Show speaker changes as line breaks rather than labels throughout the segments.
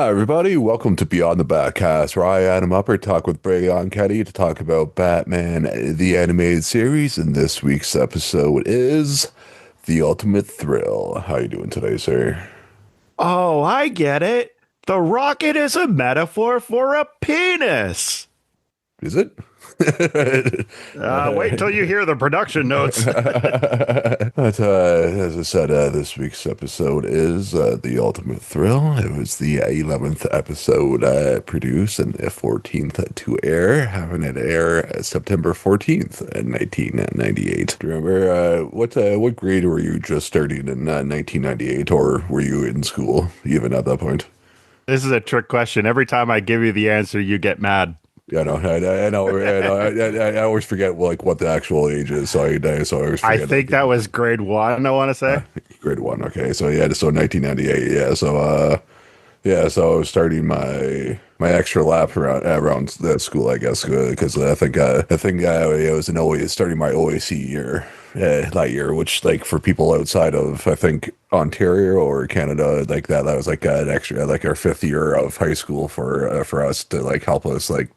Hi, everybody. Welcome to Beyond the Batcast, where I, Adam Upper, talk with Brayon Ketty to talk about Batman, the animated series. And this week's episode is The Ultimate Thrill. How you doing today, sir?
Oh, I get it. The rocket is a metaphor for a penis.
Is it?
Wait until you hear the production notes.
But, as I said, this week's episode is The Ultimate Thrill. It was the 11th episode produced and the 14th to air, having it air September 14th in 1998. Do you remember what grade were you just starting in 1998, or were you in school even at that point?
This is a trick question. Every time I give you the answer, you get mad.
Yeah, no, I always forget like what the actual age is, so I always
I
forget.
think that was grade one, I want to
Uh,
say.
grade one. Okay, so yeah, so 1998. So I was starting my extra lap around that school, I guess, because it was an OA starting my OAC year that year, which like for people outside of I think Ontario or Canada, like that was like an extra like our fifth year of high school for us to like help us like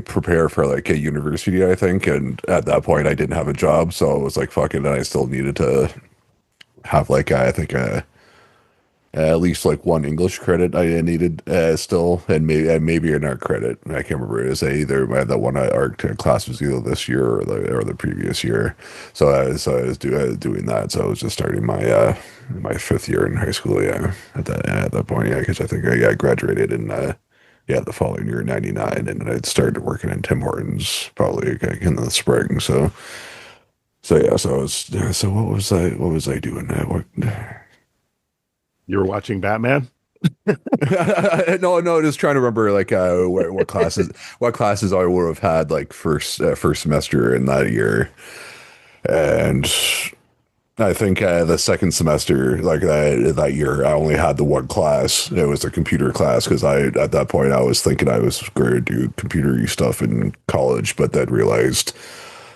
prepare for like a university, I think. And at that point, I didn't have a job, so I was like, fuck it, and I still needed to have like I think at least like one English credit I needed still, and maybe an art credit. I can't remember. It was either the one art class was either this year or the previous year. So I was doing that. So I was just starting my fifth year in high school. Yeah, at that point, yeah, because I think I graduated in the following year, 99, and I'd started working in Tim Hortons probably in the spring. So what was I doing?
You were watching Batman?
No, just trying to remember like what classes I would have had like first semester in that year, and I think the second semester like that year I only had the one class. It was a computer class because I at that point I was thinking I was going to do computer stuff in college, but then realized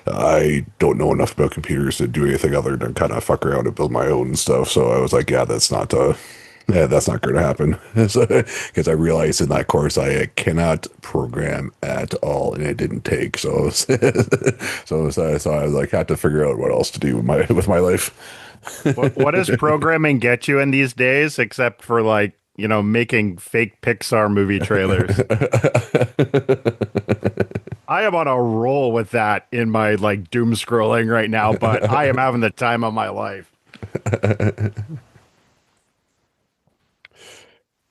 I don't know enough about computers to do anything other than kind of fuck around and build my own stuff. So I was like, that's not going to happen. Because I realized in that course I cannot program at all, and it didn't take. So I was like, had to figure out what else to do with my life.
What does programming get you in these days, except for like, making fake Pixar movie trailers? I am on a roll with that in my like doom scrolling right now, but I am having the time of my life.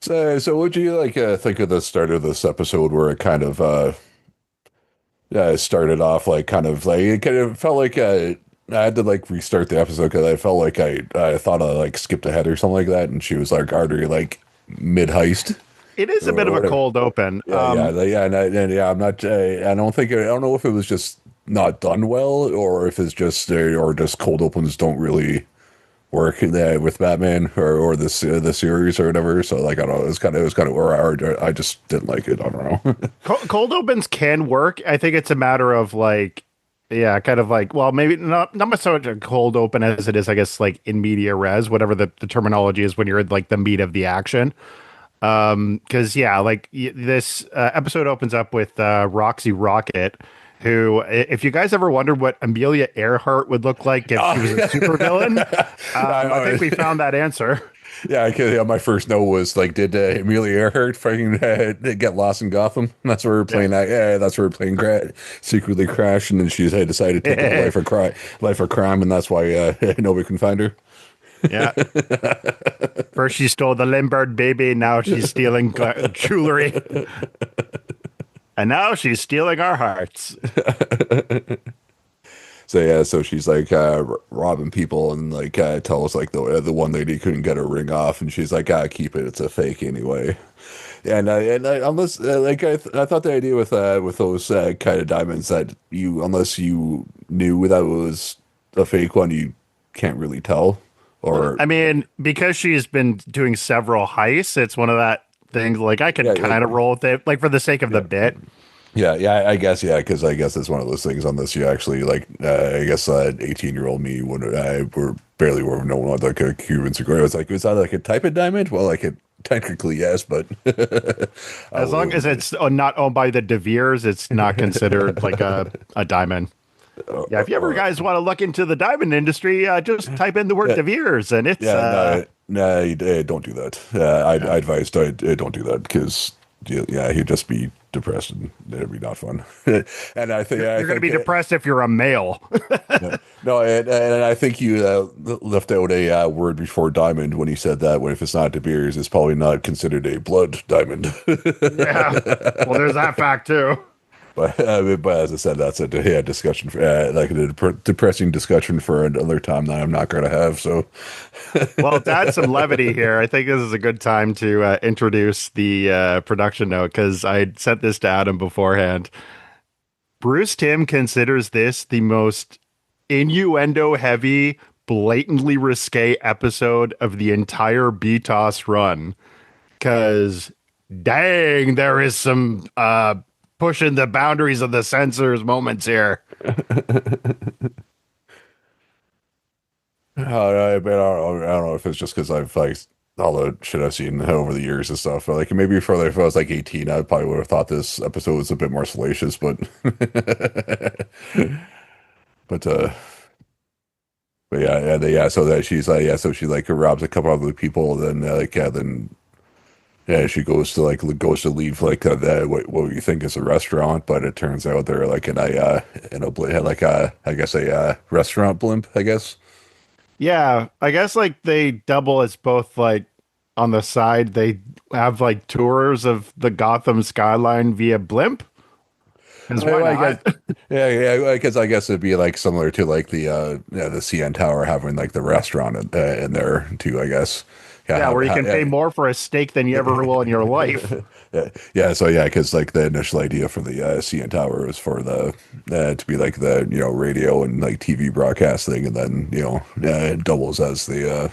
So what do you like think of the start of this episode where it kind of started off like kind of like it kind of felt like I had to like restart the episode because I felt like I thought I like skipped ahead or something like that, and she was like already like mid heist
It is a bit
or
of a
whatever.
cold open.
Yeah, I'm not. I don't know if it was just not done well or if it's just or just cold opens don't really work with Batman or this the series or whatever. So like I don't know, it was kind of where I just didn't like it. I don't know.
Cold opens can work. I think it's a matter of like, yeah, kind of like, well, maybe not so much a cold open as it is, I guess, like in media res, whatever the terminology is when you're in like the meat of the action. Because yeah, like this episode opens up with Roxy Rocket, who, if you guys ever wondered what Amelia Earhart would look like if she was a supervillain, I think we found that answer.
Yeah, my first note was like, did Amelia Earhart fucking get lost in Gotham? That's where we're
Yeah.
playing that. Yeah, that's where we're playing secretly crashed, and then she decided to take up life of crime, and that's why nobody can find her.
Yeah. First she stole the Limbird baby, now she's stealing jewelry, and now she's stealing our hearts.
So yeah, so she's like robbing people and like tells like the one lady couldn't get her ring off, and she's like, "Ah, keep it. It's a fake anyway." Unless I thought the idea with those kind of diamonds that you unless you knew that it was a fake one, you can't really tell. Or
I mean, because she's been doing several heists, it's one of that things like I can
yeah,
kind of roll with it, like for the sake of the
yeah.
bit.
Yeah, I guess, yeah, because I guess it's one of those things on this. You actually like, I guess, 18-year-old me would I were barely would have known what like a Cuban cigar. It's like, was that like a type of diamond? Well, like it technically yes, but I
As long as
would.
it's not owned by the De Beers, it's not considered like a diamond. Yeah, if you ever
Uh,
guys want to look into the diamond industry, just type in the word
yeah,
De Beers, and it's
yeah, no, no, don't do that. I
yeah.
advise don't do that because yeah, he'd just be depressed and it'd be not fun. And I
You're going to be
think
depressed if you're a male.
no, no, and I think you left out a word before diamond when he said that. When if it's not De Beers, it's probably not considered a blood diamond.
Yeah. Well, there's that fact too.
But as I said, that's a yeah, discussion for like a depressing discussion for another time that I'm not going to have. So
Well, to add some levity here, I think this is a good time to introduce the production note because I sent this to Adam beforehand. Bruce Timm considers this the most innuendo heavy, blatantly risque episode of the entire BTOS run. Because, dang, there is some pushing the boundaries of the censors moments here.
I don't know if it's just because I've like all the shit I've seen over the years and stuff. But, like maybe if I was like 18, I probably would have thought this episode was a bit more salacious. But but yeah. So that she's like yeah. So she like robs a couple other people. Then then yeah, she goes to leave like what you think is a restaurant, but it turns out they're like in a like I guess a restaurant blimp, I guess.
Yeah, I guess like they double as both like on the side, they have like tours of the Gotham skyline via blimp. Because why
I guess,
not?
yeah, because I guess it'd be like similar to like the CN Tower having like the restaurant in there too, I guess. Yeah,
Yeah, where you can pay more for a steak than you ever will in your life.
yeah. So yeah, because like the initial idea for the CN Tower was for the to be like the radio and like TV broadcasting, and then it doubles as the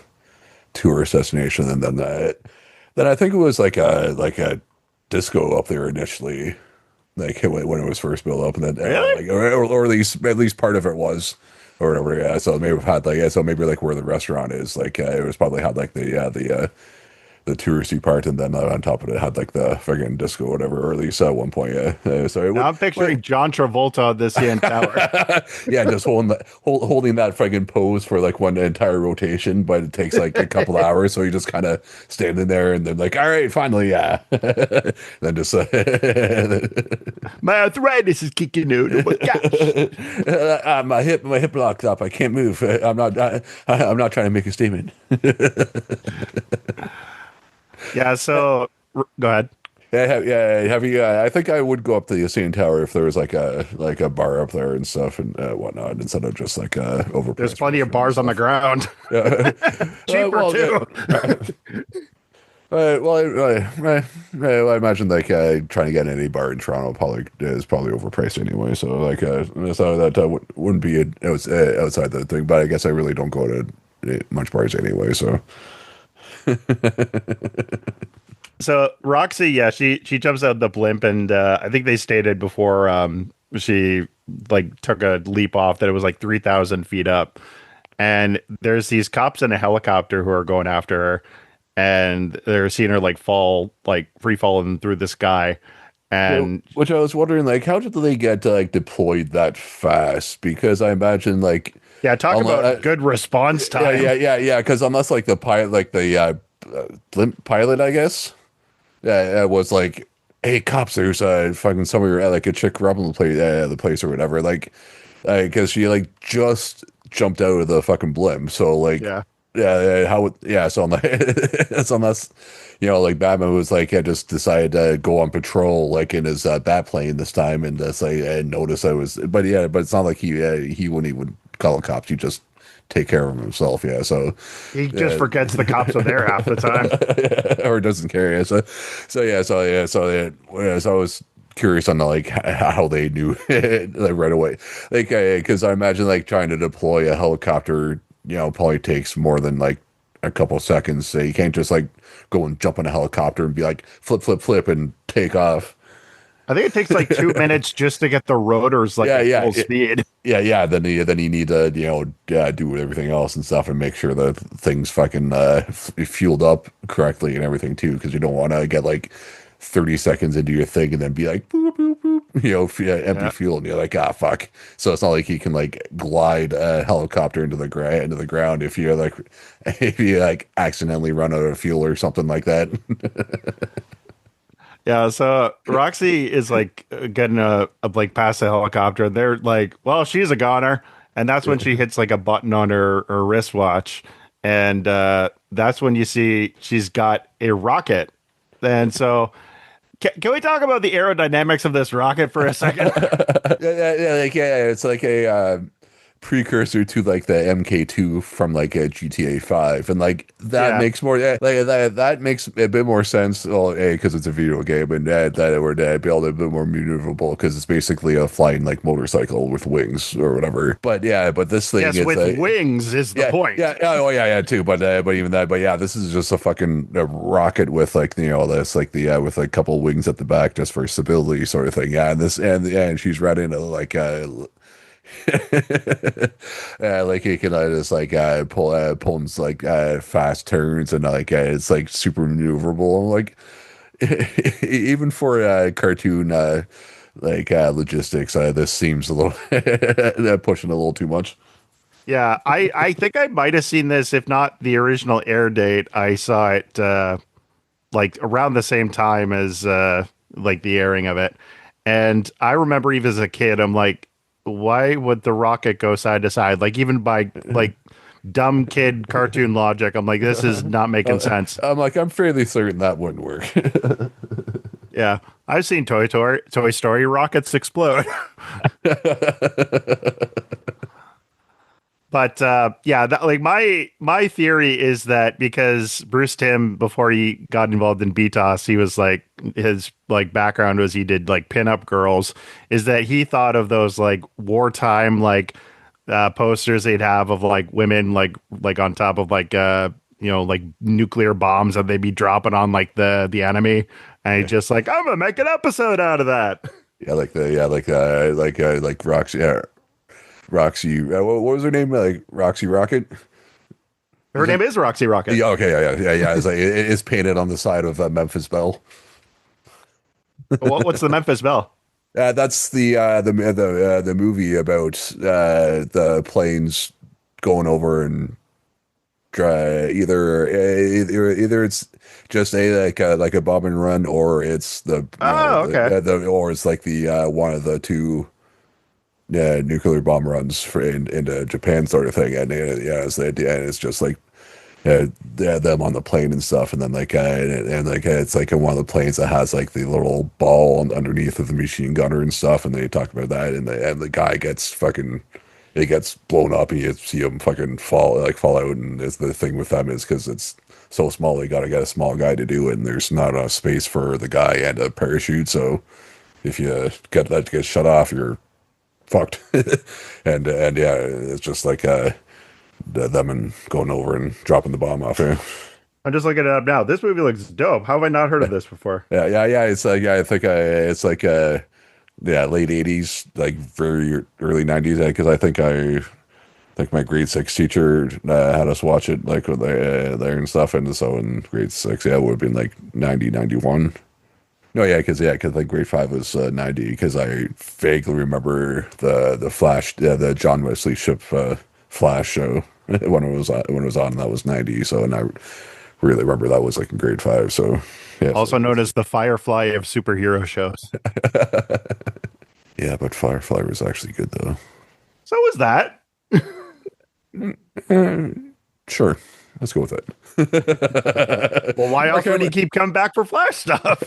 tourist destination, and then I think it was like a disco up there initially, like when it was first built up, and then
Really?
like or at least part of it was. Or whatever, yeah. So maybe we've had like, yeah, so maybe like where the restaurant is, like it was probably had like the touristy part, and then on top of it had like the friggin' disco, or whatever, or at least at one point, yeah. So it
Now
would,
I'm picturing John Travolta on the CN Tower.
yeah, just holding that friggin' pose for like one entire rotation, but it takes like a couple hours, so you just kind of standing there, and then like, all right, finally, yeah, then just
My arthritis is kicking out. Oh my gosh.
my hip locked up. I can't move. I'm not trying to make a statement.
Yeah, so go ahead.
Yeah, have you? I think I would go up to the CN Tower if there was like a bar up there and stuff and whatnot, instead of just like
There's
overpriced
plenty of
restaurant and
bars on the
stuff.
ground.
Yeah.
Cheaper
Well,
too.
I imagine like trying to get any bar in Toronto probably is probably overpriced anyway. So like so that wouldn't be outside the thing. But I guess I really don't go to much bars anyway. So
So Roxy, yeah, she jumps out the blimp, and I think they stated before she like took a leap off that it was like 3,000 feet up, and there's these cops in a helicopter who are going after her, and they're seeing her like fall, like free falling through the sky, and
which I was wondering, like, how did they get like deployed that fast? Because I imagine like
yeah, talk about good response time.
yeah. Because unless like the pilot, like the blimp pilot, I guess. Yeah, it was like, hey, cops, there's fucking somewhere like a chick robbing the place or whatever. Like, because she like just jumped out of the fucking blimp. So like,
Yeah.
So unless like Batman was like, I just decided to go on patrol like in his bat plane this time and just like and notice I was, but it's not like he wouldn't even call the cops. He just take care of himself. Yeah, so
He just forgets the cops are there half the time.
or doesn't care. Yeah, so I was curious on the, like how they knew like right away, like because I imagine like trying to deploy a helicopter, probably takes more than like a couple seconds. So you can't just like go and jump in a helicopter and be like flip and take off.
I think it takes like 2 minutes just to get the rotors like
Yeah,
at
yeah,
full speed.
yeah. Then you need to do everything else and stuff and make sure that things fucking fueled up correctly and everything too, because you don't want to get like 30 seconds into your thing and then be like boop boop boop, empty
Yeah.
fuel and you're like fuck. So it's not like you can like glide a helicopter into the ground if you like if you like accidentally run out of fuel or something like that.
Yeah, so Roxy is like getting like past a helicopter. They're like, well, she's a goner, and that's when she hits like a button on her wristwatch, and that's when you see she's got a rocket. And so, can we talk about the aerodynamics of this rocket for a second?
It's like a precursor to like the MK2 from like a GTA 5, and like that
Yeah,
makes more that makes a bit more sense. Well, a because it's a video game, and that would be able to be a bit more maneuverable because it's basically a flying like motorcycle with wings or whatever. But yeah, but this thing
yes,
is
with
a
wings is the point.
oh yeah too, but even that, but yeah, this is just a fucking rocket with like this like the with like a couple wings at the back just for stability sort of thing. Yeah, and this and she's right into like like he can just like pulling like fast turns and like it's like super maneuverable. I'm like even for cartoon logistics, this seems a little pushing a little too much.
Yeah, I think I might have seen this, if not the original air date. I saw it like around the same time as like the airing of it. And I remember even as a kid, I'm like, why would the rocket go side to side? Like even by like dumb kid cartoon logic, I'm like, this is not making sense.
I'm like, I'm fairly certain that wouldn't work.
Yeah. I've seen Toy Story rockets explode. But yeah, that, like my theory is that because Bruce Timm, before he got involved in BTOS, he was like his like background was he did like pinup girls. Is that he thought of those like wartime like posters they'd have of like women like on top of like like nuclear bombs that they'd be dropping on like the enemy, and he's just like, I'm gonna make an episode out of that.
Yeah, like the like Roxy. What was her name? Like Roxy Rocket.
Her name is Roxy Rocket.
Yeah, okay, yeah. It's like it's painted on the side of Memphis Belle.
What's the Memphis Belle?
That's the movie about the planes going over and either it's just a like a bomb and run, or it's
Oh, okay.
or it's like the one of the two nuclear bomb runs into Japan sort of thing, and yeah, it's the idea, and it's just like them on the plane and stuff, and then like and like it's like one of the planes that has like the little ball underneath of the machine gunner and stuff, and they talk about that, and the guy gets fucking it gets blown up, and you see him fucking fall out, and it's the thing with them is because it's so small, they got to get a small guy to do it, and there's not enough space for the guy and a parachute, so if you get shut off, you're fucked. And yeah, it's just like them and going over and dropping the bomb off here.
I'm just looking it up now. This movie looks dope. How have I not heard of this before?
Yeah. It's like I think it's like yeah, late '80s, like very early '90s. Because I think my grade six teacher had us watch it like when they there and stuff, and so in grade six, yeah, it would have been like 90, 91. No, because like grade five was 90. Because I vaguely remember the Flash, the John Wesley Ship Flash show when it was on. That was 90. So, and I really remember that was like in grade five. So yeah,
Also known as the Firefly of superhero shows.
yeah, but Firefly was actually good though.
So is that.
Sure, let's go with it.
Well, why else
Okay,
would he keep coming back for Flash stuff?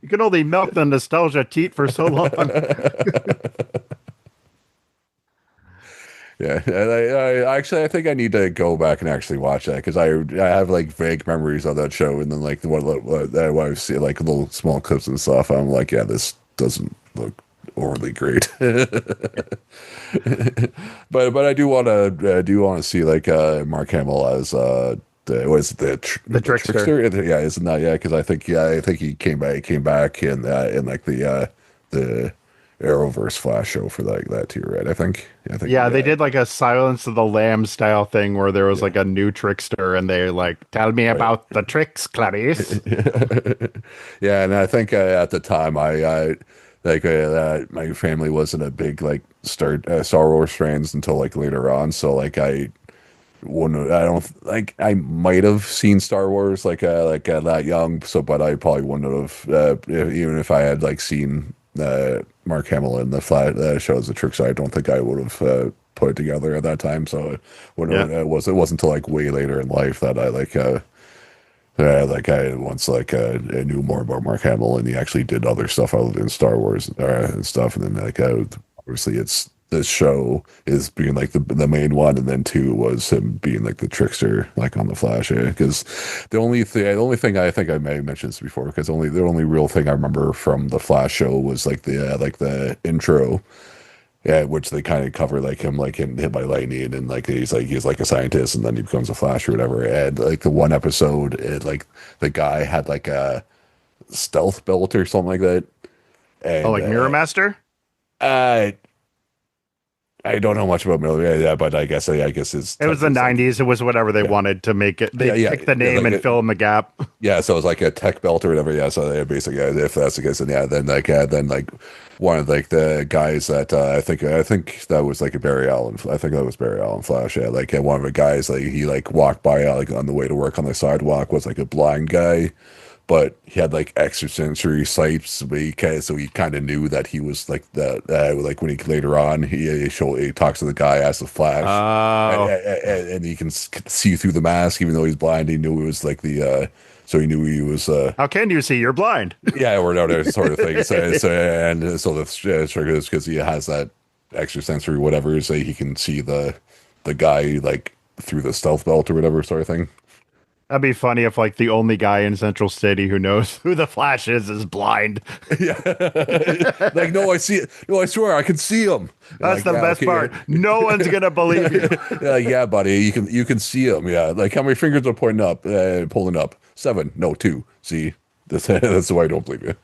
You can only milk the nostalgia teat for so long.
Yeah, and I think I need to go back and actually watch that because I have like vague memories of that show, and then like what I see like little small clips and stuff. I'm like, yeah, this doesn't look overly great, but I do want to see like Mark Hamill as was it
The
the
trickster.
trickster? Yeah, isn't that yeah? Because I think he came back in like the Arrowverse Flash show for like that too, right? I think
Yeah, they
yeah,
did like a Silence of the Lambs style thing where there was
yeah,
like a new trickster and they like, tell me
right.
about the tricks, Clarice.
Yeah, and I think at the time my family wasn't a big like Star Wars fans until like later on, so like I don't like I might have seen Star Wars like that young, so but I probably wouldn't have even if I had like seen Mark Hamill in the flat shows the tricks. I don't think I would have put it together at that time. So when
Yeah.
it wasn't until like way later in life that I like I once I knew more about Mark Hamill and he actually did other stuff other than Star Wars and stuff. And then obviously it's this show is being like the main one, and then two was him being like the trickster like on the Flash. Because the only thing I think I may have mentioned this before because only the only real thing I remember from the Flash show was like the intro. Yeah, which they kind of cover like him like getting hit by lightning and like he's like a scientist and then he becomes a Flash or whatever. And like the one episode, like the guy had like a stealth belt or something like that.
Oh,
And
like Mirror Master?
I I don't know much about military, yeah, but I guess it's
It was the
technically it's like
90s. It was whatever they
yeah,
wanted to make it. They
yeah,
picked the
yeah,
name
like
and fill in the gap.
yeah. So it's like a tech belt or whatever. Yeah. So yeah, basically, yeah, if that's the case, then like one of like the guys that I think that was like a Barry Allen. I think that was Barry Allen Flash. Yeah, like one of the guys like he like walked by like on the way to work on the sidewalk was like a blind guy, but he had like extrasensory sights. But so he kind of knew that he was like that. Like when he later on he talks to the guy as the Flash,
Oh,
and he can see through the mask even though he's blind. He knew it was like so he knew he was
how can you see? You're blind.
yeah or no sort of thing. So the trick is because he has that extrasensory whatever, so he can see the guy like through the stealth belt or whatever sort of thing.
That'd be funny if like the only guy in Central City who knows who the Flash is blind.
Yeah. Like, no, I see it. No, I swear I can see him. And
That's
like,
the
yeah,
best
okay.
part. No one's gonna believe you.
Yeah, yeah, buddy. You can see him. Yeah. Like how many fingers are pointing up, pulling up? Seven. No, two. See? That's why I don't believe you.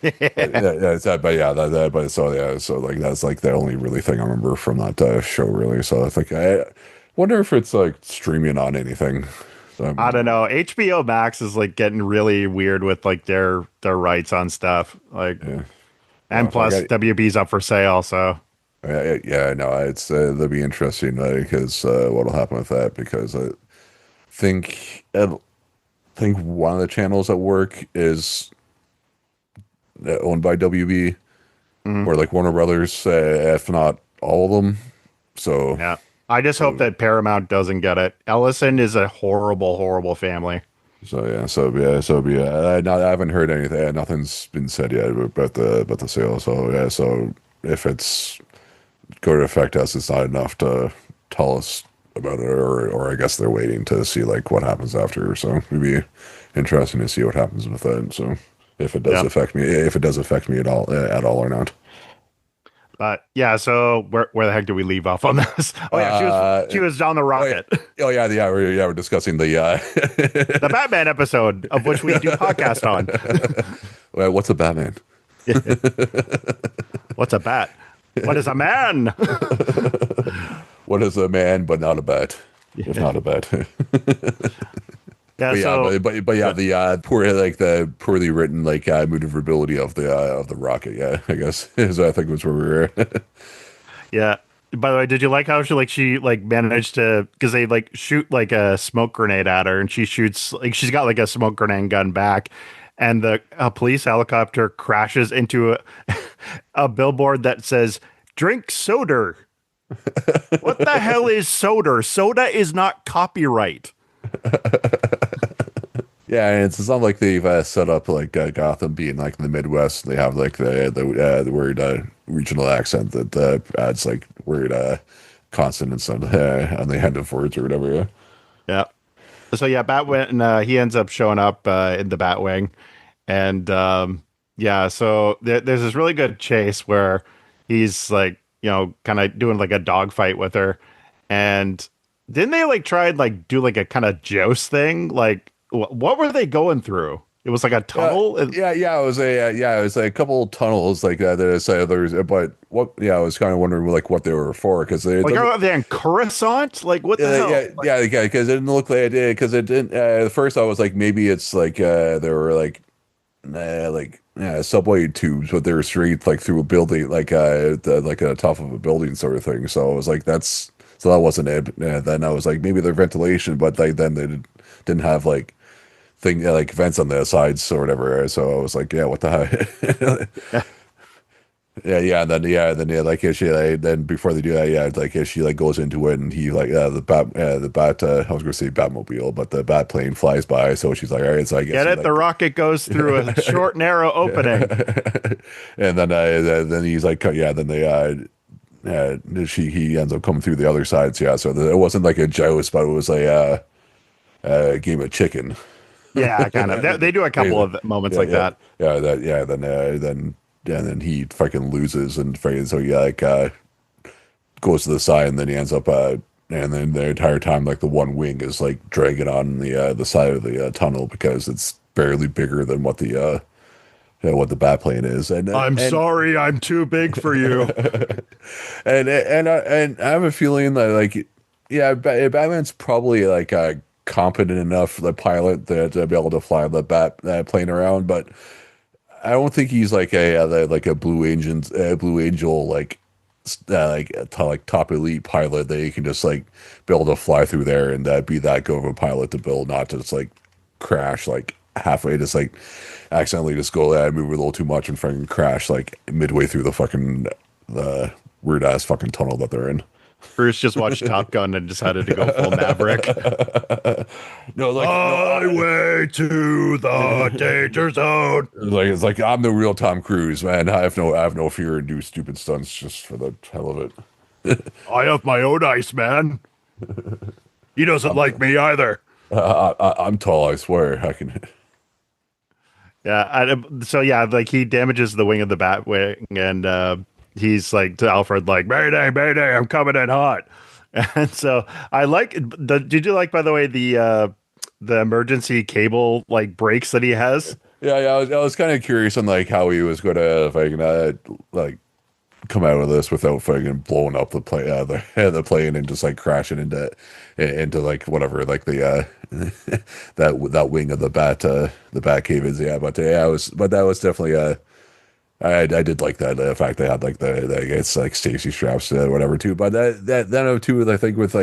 But yeah, it's that, but yeah, but so yeah, so like that's like the only really thing I remember from that show, really. So I think I wonder if it's like streaming on anything.
I don't know. HBO Max is like getting really weird with like their rights on stuff. Like,
Yeah.
and
Like
plus WB's up for sale, so
yeah, no, it's that'd be interesting because what'll happen with that? Because I think one of the channels at work is owned by WB
mhm.
or like Warner Brothers, if not all of them. So,
Yeah. I just hope
so,
that Paramount doesn't get it. Ellison is a horrible, horrible family.
so yeah. I haven't heard anything. Nothing's been said yet about the sale. So yeah, so if it's going to affect us, it's not enough to tell us about it, or I guess they're waiting to see like what happens after. So it'd be interesting to see what happens with that. So
Yeah.
if it does affect me at all or not.
But yeah, so where the heck did we leave off on this? Oh yeah, she
Uh,
was on the
oh yeah,
rocket.
we're discussing the
The Batman episode of which we do podcast on.
well, what's a Batman?
What's a bat? What is a man?
What is a man but not a bat? If not a bat.
Yeah,
But yeah,
so
but yeah, the poorly written like maneuverability of the rocket. Yeah, I guess is I think was where we were.
yeah. By the way, did you like how she managed to, because they like shoot like a smoke grenade at her and she shoots like she's got like a smoke grenade gun back, and the a police helicopter crashes into a billboard that says "Drink soda." What the hell is soda? Soda is not copyright.
Yeah, and it's not like they've set up like Gotham being like in the Midwest. They have like the weird regional accent that adds like weird consonants on the end of words or whatever. Yeah.
Yeah. So yeah, Batwing. He ends up showing up in the Batwing, and yeah. So there's this really good chase where he's like, kind of doing like a dogfight with her, and didn't they like try and like do like a kind of joust thing? Like what were they going through? It was like a
Yeah,
tunnel. And
it was it was like a couple tunnels like that. That said there's, but what? Yeah, I was kind of wondering like what they were for because they
like are they on Coruscant? Like what the hell?
yeah, because it didn't look like it did because it didn't. At first, I was like maybe it's like they were like subway tubes, but they were straight like through a building, like a top of a building sort of thing. So I was like, that wasn't it. Then I was like, maybe they're ventilation, but like then they didn't have like like vents on the sides or whatever. So I was like, yeah, what the heck? Like she then before they do that, like she like goes into it and he like the bat I was gonna say Batmobile, but the bat plane flies by, so she's like, all right, so I guess
Get
he
it?
like
The rocket goes through a short, narrow opening.
and then he's like, yeah, then they he ends up coming through the other sides, yeah. So it wasn't like a joust, but it was a game of chicken.
Yeah, kind of. They do a couple of moments
Yeah,
like that.
then he fucking loses and fucking so he like goes to the side and then he ends up and then the entire time like the one wing is like dragging on the side of the tunnel because it's barely bigger than what the bat plane is
I'm sorry, I'm too big for you.
and I have a feeling that like yeah, Batman's probably like competent enough the pilot to be able to fly the bat plane around, but I don't think he's like a Blue Angel like top elite pilot that you can just like be able to fly through there and be that good of a pilot to build, not just like crash like halfway, just like accidentally just go move a little too much and fucking crash like midway through the fucking weird ass fucking tunnel that they're in.
Bruce just watched Top Gun and decided to go full Maverick.
No, like
Highway to the danger zone.
it's like I'm the real Tom Cruise, man. I have no fear and do stupid stunts just for the hell of it.
I have my own ice man. He doesn't like me either.
I'm tall, I swear. I can.
Yeah, so yeah, like he damages the wing of the Batwing, and he's like to Alfred, like Mayday, Mayday, I'm coming in hot. And so I like. Did you like, by the way, the emergency cable like breaks that he has?
Yeah. I was kind of curious on like how he was going to like come out of this without fucking blowing up the plane, the plane, and just like crashing into like whatever, like the that wing of the bat cave is. Yeah, but that was definitely I did like that fact they had like the I guess like safety straps whatever too. But that too, I think with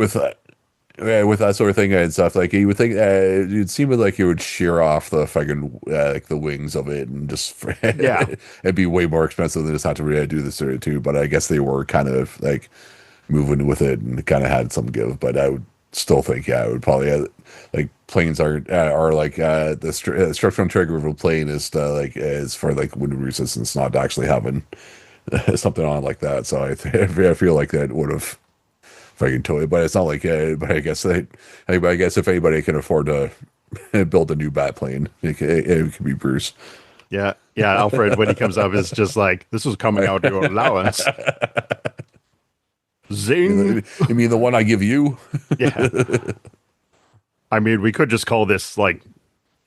with that sort of thing and stuff, like you would think it'd seem like it would shear off the fucking like the wings of it and just
Yeah.
it'd be way more expensive than just have to really do this sort of too. But I guess they were kind of like moving with it and kind of had some give. But I would still think, yeah, it would probably like planes are like the structural trigger of a plane is is for like wind resistance, not actually having something on like that. So I feel like that would have fucking toy, but it's not like but I guess if anybody can afford to build a new bat plane, it could be Bruce.
Yeah, yeah. Alfred, when he comes up, is just like, this is coming out of your allowance. Zing.
You mean the one I give you?
Yeah. I mean, we could just call this like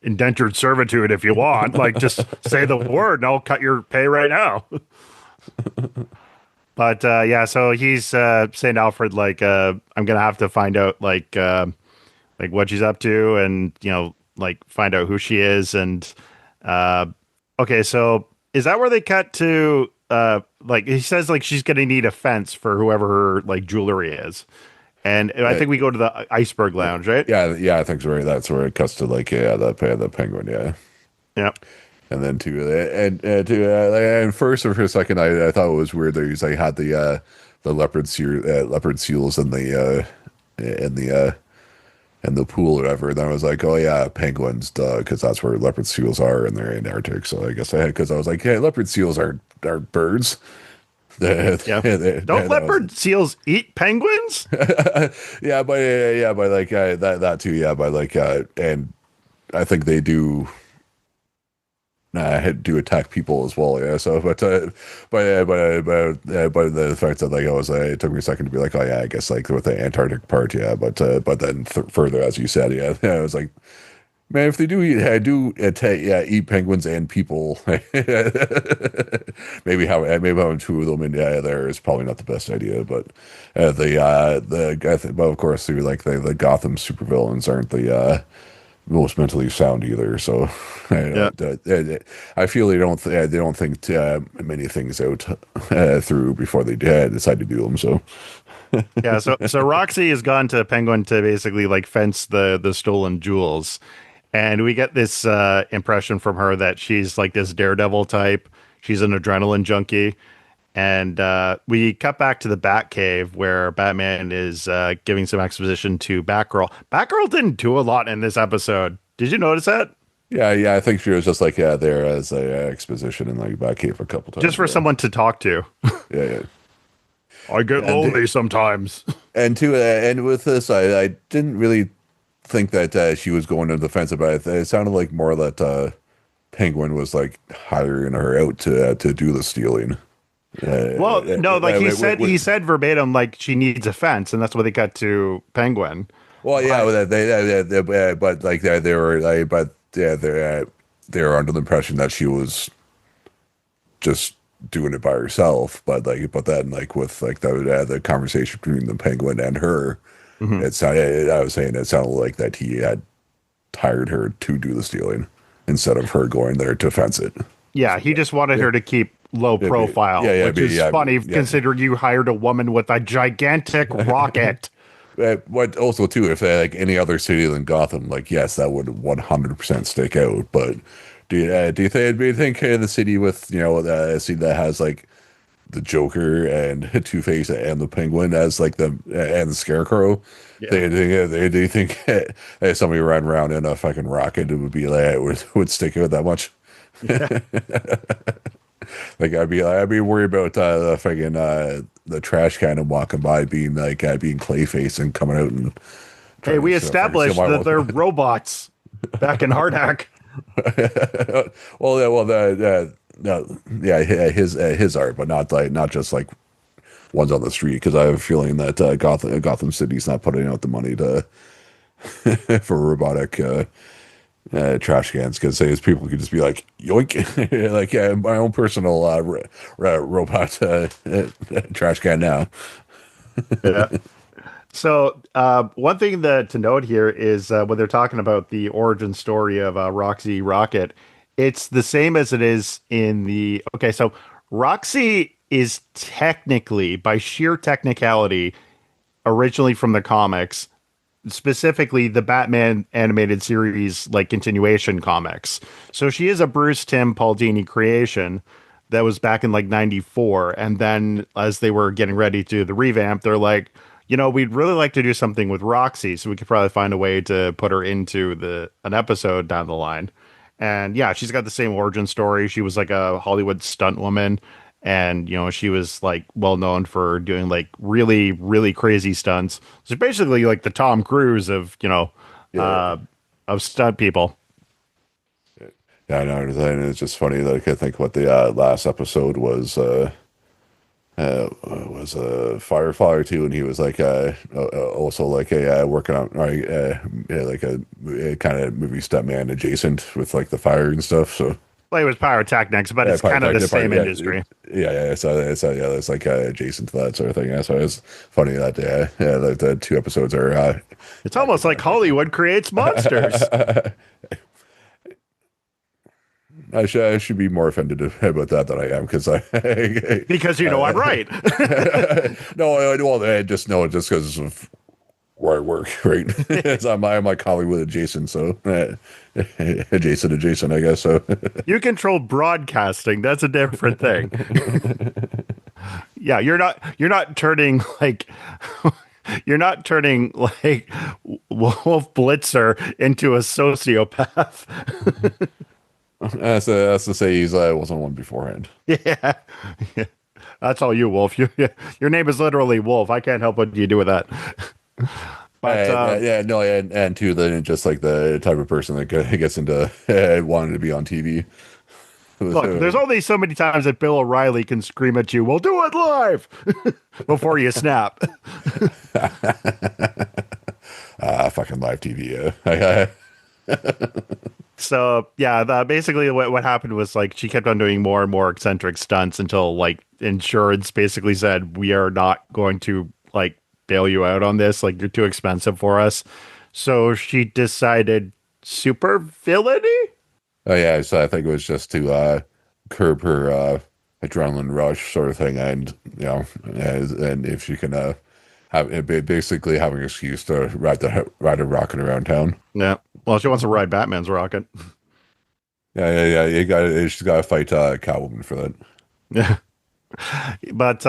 indentured servitude if you want. Like, just say the word and I'll cut your pay right now. But yeah, so he's saying to Alfred, like, I'm gonna have to find out like what she's up to, and like find out who she is. And okay, so is that where they cut to? Like he says, like she's gonna need a fence for whoever her like jewelry is, and I think we go to the iceberg lounge, right?
Yeah, I think so. Right, that's where it cuts to like the penguin, yeah.
Yeah.
And then and first or for a second, I thought it was weird that he's like had the leopard seals in the pool or whatever. And then I was like, oh yeah, penguins, duh, because that's where leopard seals are, and they're in Arctic. So I guess because I was like, hey, leopard seals are birds.
Yeah. Don't leopard seals eat penguins?
Yeah, but like that too. Yeah, but like and I think they do. do attack people as well. Yeah. So, but the fact that like it took me a second to be like, oh yeah, I guess like with the Antarctic part, yeah. But then further, as you said, yeah, yeah, I was like, man, if they do eat, yeah, eat penguins and people, maybe having two of them in there is probably not the best idea. But but of course, like the Gotham supervillains aren't the most mentally sound either. So
Yeah.
I feel they don't think many things out through before they decide to do them. So
Yeah, so Roxy has gone to Penguin to basically like fence the stolen jewels. And we get this impression from her that she's like this daredevil type. She's an adrenaline junkie. And we cut back to the Batcave where Batman is giving some exposition to Batgirl. Batgirl didn't do a lot in this episode. Did you notice that?
yeah, I think she was just like there as a exposition in like Batcave a couple
Just
times.
for someone to talk to.
Yeah, yeah.
I get lonely sometimes.
And with this, I didn't really think that she was going to the defensive, but it sounded like more that Penguin was like hiring her out to do the stealing.
Well, no, like he
Wait.
said verbatim, like she needs a fence, and that's what they cut to Penguin.
Well, yeah,
But
but like they were, but yeah, they were under the impression that she was just doing it by herself. But then like with like the conversation between the Penguin and her,
mhm.
I was saying it sounded like that he had hired her to do the stealing instead of her going there to fence it.
Yeah, he just wanted her to keep low profile, which is funny considering you hired a woman with a gigantic rocket.
What also too, if like any other city than Gotham, like yes, that would 100% stick out. But do you think the city with a city that has like the Joker and Two-Face and the Penguin as like and the Scarecrow,
Yeah.
do you think somebody ran around in a fucking rocket, it would be like would stick out that much?
Yeah.
Like I'd be worried about the fucking the trash can and walking by being being Clayface and coming out and
Hey,
trying
we
to
established
steal my
that they're robots back in Hardhack.
well, yeah, well, no, yeah, his art, but not just like ones on the street, because I have a feeling that Gotham City's not putting out the money to for robotic trash cans, because his people could just be like yoink, like yeah, my own personal robot trash can now.
Yeah. So one thing to note here is when they're talking about the origin story of Roxy Rocket, it's the same as it is in the. Okay, so Roxy is technically, by sheer technicality, originally from the comics, specifically the Batman animated series, like continuation comics. So she is a Bruce Timm Paul Dini creation that was back in like '94. And then as they were getting ready to do the revamp, they're like, we'd really like to do something with Roxy, so we could probably find a way to put her into an episode down the line. And yeah, she's got the same origin story. She was like a Hollywood stunt woman, and she was like well known for doing like really, really crazy stunts. So basically like the Tom Cruise of
Yeah,
stunt people.
yeah, I know. And it's just funny that I think what the last episode was Firefly too, and he was like also like a working on like a kind of movie stuntman adjacent with like the fire and stuff. So
Well, it was pyrotechnics, but it's kind of the same industry.
yeah. Yeah, it's like adjacent to that sort of thing. Yeah, so it's funny that the two episodes are.
It's almost like Hollywood creates monsters.
I should be more offended about that than I am, because
Because I'm right.
no, well, I just know it just because of where I work, right? I'm like Hollywood adjacent, so adjacent, I guess. So
You control broadcasting. That's a different thing. Yeah, you're not turning like Wolf Blitzer into a sociopath.
that's to say he's wasn't one beforehand.
Yeah. That's all you, Wolf. Your name is literally Wolf. I can't help what you do with that. But
Yeah, no, and too, then just like the type of person that gets into wanting to be on TV.
Look, there's only so many times that Bill O'Reilly can scream at you, "We'll do it live," before you snap.
Fucking live TV. Yeah.
So yeah, basically what happened was like she kept on doing more and more eccentric stunts until like insurance basically said we are not going to like bail you out on this. Like you're too expensive for us. So she decided super villainy.
Oh yeah, so I think it was just to curb her adrenaline rush sort of thing, and and if she can basically have an excuse to ride a rocket around town.
Yeah. Well, she wants to ride Batman's rocket.
Yeah. She's got to fight Catwoman for that.
Yeah. But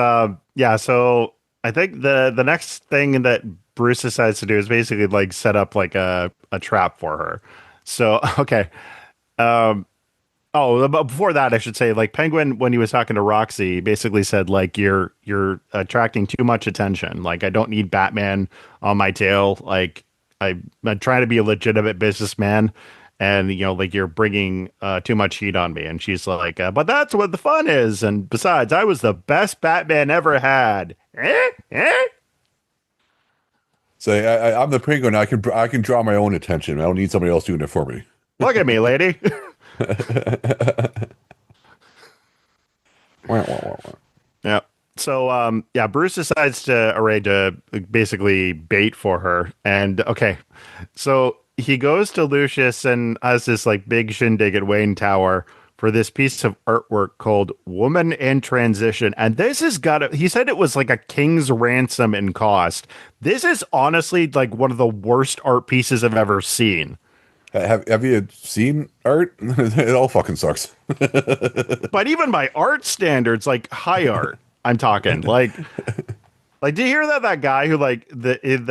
yeah, so I think the next thing that Bruce decides to do is basically like set up like a trap for her. So okay. Um oh, but before that I should say like Penguin when he was talking to Roxy basically said like you're attracting too much attention. Like I don't need Batman on my tail. Like I'm trying to be a legitimate businessman and like you're bringing too much heat on me. And she's like, but that's what the fun is. And besides, I was the best Batman ever had.
So I'm the penguin. I can draw my own attention. I don't need somebody else doing it for me.
Look at me, lady. Yeah. So yeah, Bruce decides to arrange to basically bait for her. And okay, so he goes to Lucius and has this like big shindig at Wayne Tower for this piece of artwork called Woman in Transition. And this has he said it was like a king's ransom in cost. This is honestly like one of the worst art pieces I've ever seen.
Have you seen art? It all fucking sucks.
But even by art standards, like high art, I'm talking like, do you hear that guy who like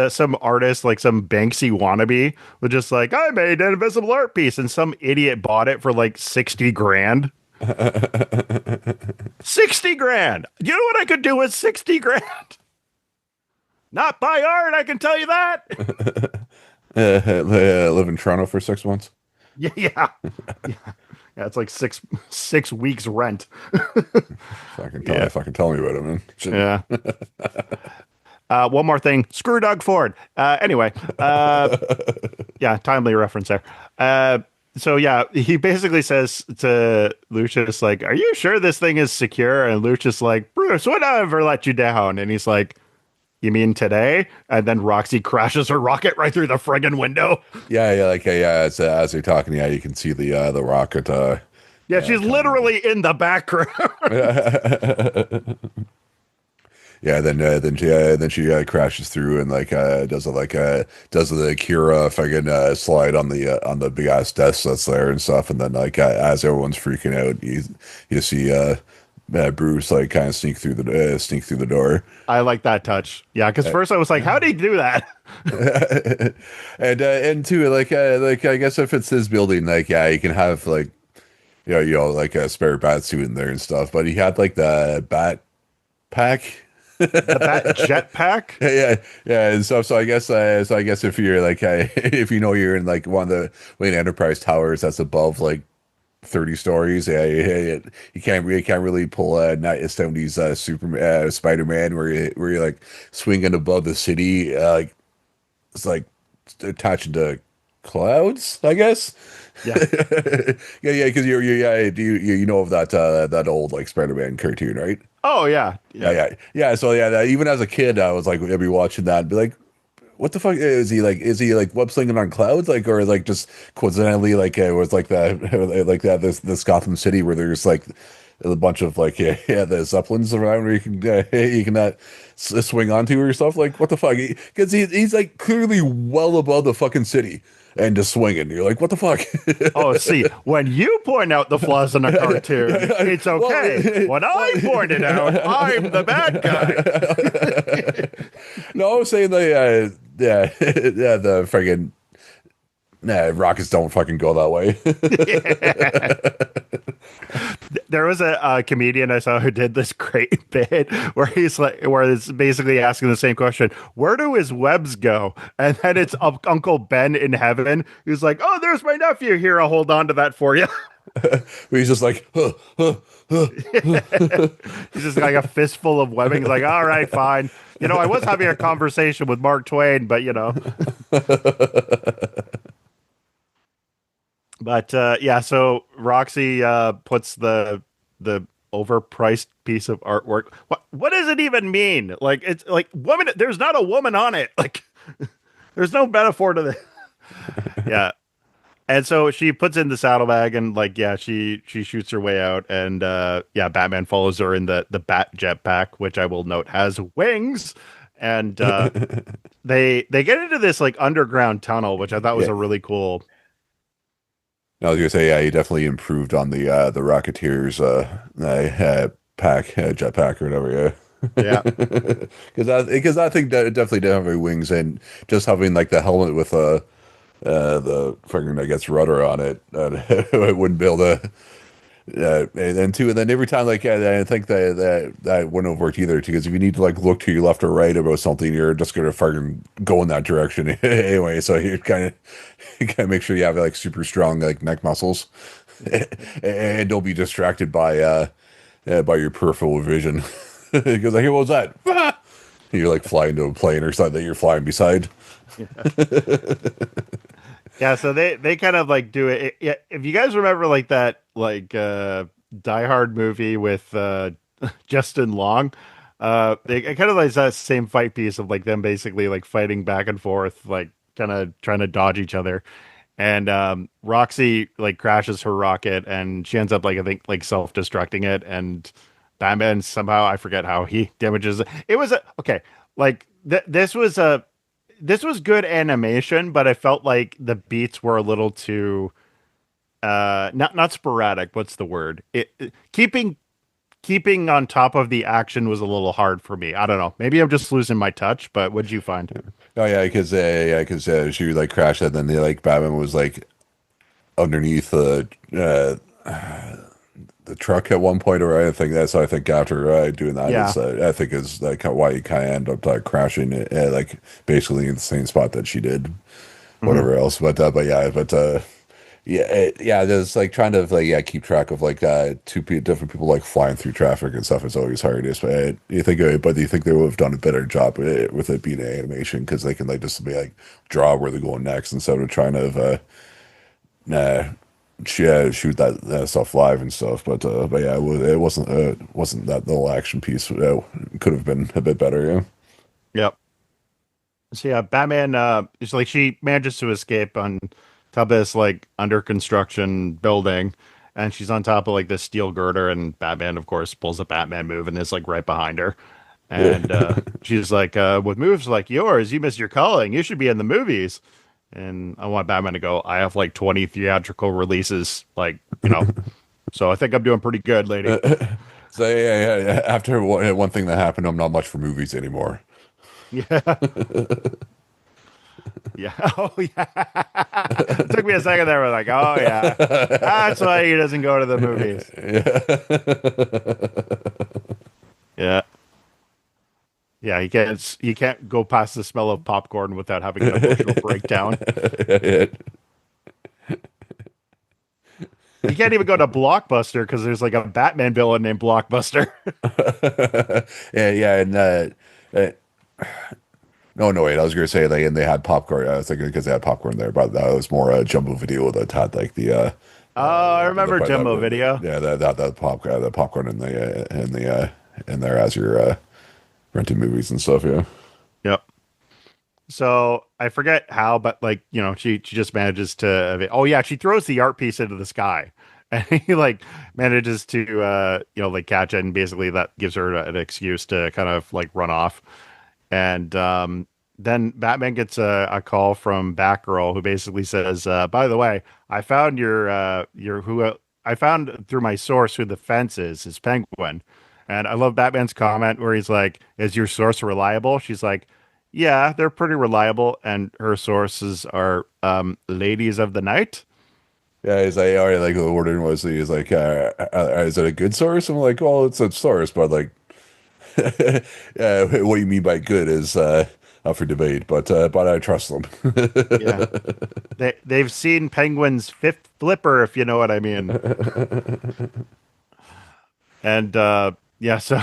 some artist, like some Banksy wannabe was just like, I made an invisible art piece and some idiot bought it for like 60 grand. 60 grand. You know what I could do with 60 grand? Not buy art, I can tell you that.
Live in Toronto for 6 months.
Yeah. Yeah, it's like six weeks rent.
Fucking tell me about it, man. Shit.
Yeah. One more thing. Screw Doug Ford. Anyway. Yeah, timely reference there. So yeah, he basically says to Lucius, like, are you sure this thing is secure? And Lucius like, Bruce, would I ever let you down? And he's like, you mean today? And then Roxy crashes her rocket right through the friggin' window.
Yeah. As they're talking, yeah, you can see the rocket.
Yeah, she's literally in the background.
Yeah, then she crashes through and does the Kira fucking slide on the big ass desk that's there and stuff, and then as everyone's freaking out, you see Bruce like kind of sneak through the door.
I like that touch. Yeah, because first I was like, how did he do that?
And too I guess if it's his building, he can have like a spare bat suit in there and stuff, but he had like the bat pack.
The bat jet pack.
Yeah, and so I guess if you're if you're in like one of the Wayne Enterprise towers that's above like 30 stories, you can't really pull a 70s Superman Spider-Man where you're like swinging above the city, like it's like attaching to clouds, I guess.
Yeah.
Because you know of that old like Spider-Man cartoon, right?
Oh yeah.
So even as a kid, I was like, I'd be watching that and be like, what the fuck is he like? Is he like web slinging on clouds, or like just coincidentally it was like that this Gotham City where there's like a bunch of the Zeppelins around where you can swing onto or stuff, like what the fuck? Because he's like clearly well above the fucking city and just swinging. You're like, what the fuck?
Oh, see, when you point out the flaws in a cartoon, it's okay. When I point it out, I'm the bad guy.
No, I was saying the friggin' rockets don't fucking go that way.
There was a comedian I saw who did this great bit where it's basically asking the same question: where do his webs go? And then it's Uncle Ben in heaven who's like, "Oh, there's my nephew here. I'll hold on to that for you."
He's just like, huh, huh, huh.
He's just like a fistful of webbing. He's like, all right, fine. I was having a conversation with Mark Twain, but yeah. So Roxy puts the overpriced piece of artwork. What does it even mean? Like it's like woman. There's not a woman on it. Like there's no metaphor to this. Yeah. And so she puts in the saddlebag and like yeah, she shoots her way out and yeah, Batman follows her in the bat jetpack, which I will note has wings. And they get into this like underground tunnel, which I thought was
Yeah,
a really cool.
I was gonna say, yeah, he definitely improved on the Rocketeers pack jetpack or whatever. Yeah.
Yeah.
Because I think that it definitely did have wings and just having like the helmet with the friggin' I guess rudder on it, it wouldn't be able to. And then every time like I think that wouldn't have worked either because if you need to like look to your left or right about something, you're just gonna fucking go in that direction anyway. So you kind of make sure you have like super strong like neck muscles, and don't be distracted by your peripheral vision. Because like, hey, what was that? You're like flying to a plane or something that you're flying beside.
Yeah, so they kind of like do it. Yeah, if you guys remember like that like Die Hard movie with Justin Long, they it kind of like that same fight piece of like them basically like fighting back and forth, like kind of trying to dodge each other. And Roxy like crashes her rocket and she ends up like I think like self-destructing it and Batman somehow I forget how he damages it. It was a okay, like this was good animation, but I felt like the beats were a little too not sporadic. What's the word? Keeping on top of the action was a little hard for me. I don't know. Maybe I'm just losing my touch, but what'd you find?
Oh yeah, because she would like crash and then they like Batman was like underneath the truck at one point, or I think that's I think after doing that
Yeah.
is I think is like why you kind of end up crashing like basically in the same spot that she did,
Hmm.
whatever else. But yeah, yeah, yeah, there's like trying to like yeah keep track of like different people like flying through traffic and stuff is always hard. But you think they would have done a better job with it being animation because they can like just be like draw where they're going next instead of trying to uh, shoot that stuff live and stuff. But yeah, it wasn't that little action piece. Could have been a bit better. Yeah.
Yep. So yeah, Batman it's like she manages to escape on top of this like under construction building and she's on top of like this steel girder and Batman of course pulls a Batman move and is like right behind her. And she's like, with moves like yours, you miss your calling. You should be in the movies. And I want Batman to go, I have like 20 theatrical releases, like, so I think I'm doing pretty good, lady.
So yeah. After one thing that happened, I'm not much for movies anymore.
Yeah. Yeah. Oh, yeah. It took me a second there. We're like, oh, yeah. That's why he doesn't go to the movies. Yeah. Yeah. He can't go past the smell of popcorn without having an emotional breakdown.
Yeah.
He can't even go to Blockbuster because there's like a Batman villain named Blockbuster.
Yeah, and uh, no, wait, I was gonna say like, and they had popcorn. I was thinking because they had popcorn there, but that was more a jumbo video that had like
Oh, I remember Jumbo
the
Video.
yeah the popcorn in there as you're renting movies and stuff. Yeah,
Yep. So I forget how, but like, she just manages to, oh yeah, she throws the art piece into the sky and he like manages to, like catch it. And basically that gives her an excuse to kind of like run off. And, then Batman gets a call from Batgirl who basically says, by the way, I found I found through my source who the fence is Penguin. And I love Batman's comment where he's like, is your source reliable? She's like, yeah, they're pretty reliable, and her sources are ladies of the night.
yeah. He's like, all right, like the order was he's like, is it a good source? I'm like, well, it's a source, but like, what you mean by good is up for debate, but I trust them.
Yeah. They've seen Penguin's fifth flipper, if you know what I mean. And yeah, so